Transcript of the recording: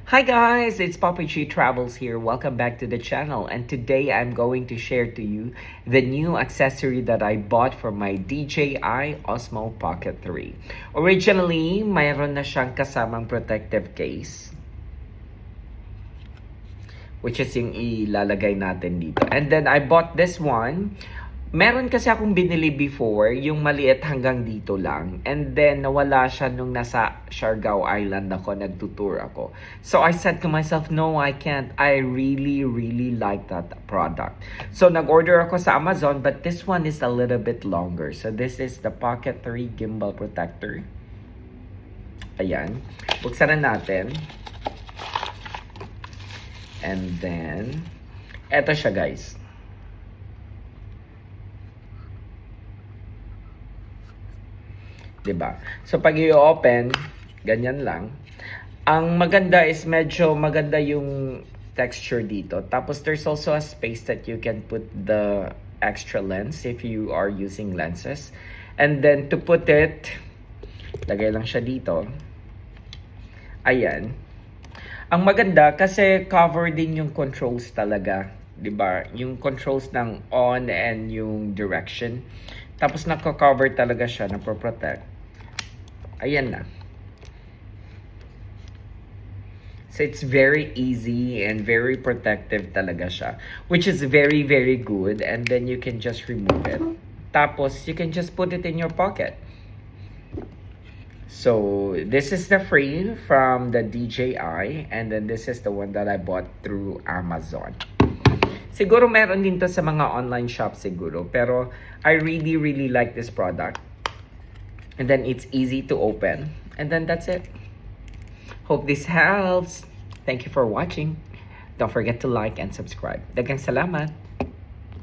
Hi guys, it's Poppy G Travels here. Welcome back to the channel, and today I'm going to share to you the new accessory that I bought for my DJI Osmo Pocket 3. Originally, mayroon na siyang kasamang protective case, which is yung ilalagay natin dito. And then I bought this one. Meron kasi akong binili before, yung maliit hanggang dito lang. And then, nawala siya nung nasa Siargao Island ako, nagtutour ako. So, I said to myself, no, I can't. I really like that product. So, nag-order ako sa Amazon, but this one is a little bit longer. So, this is the Pocket 3 Gimbal Protector. Ayan. Buksan na natin. And then, eto siya guys. Diba? So, pag i-open, ganyan lang. Ang maganda is medyo maganda yung texture dito. Tapos, there's also a space that you can put the extra lens if you are using lenses. And then, to put it, lagay lang siya dito. Ayan. Ang maganda, kasi cover din yung controls talaga. Diba? Yung controls ng on and yung direction. Tapos naka-cover talaga siya, napoprotect. Ayan na. So it's very easy and very protective talaga siya. Which is very good. And then you can just remove it. Tapos you can just put it in your pocket. So this is the free from the DJI. And then this is the one that I bought through Amazon. Siguro meron din to sa mga online shops siguro. Pero I really like this product. And then it's easy to open. And then that's it. Hope this helps. Thank you for watching. Don't forget to like and subscribe. Daghang salamat.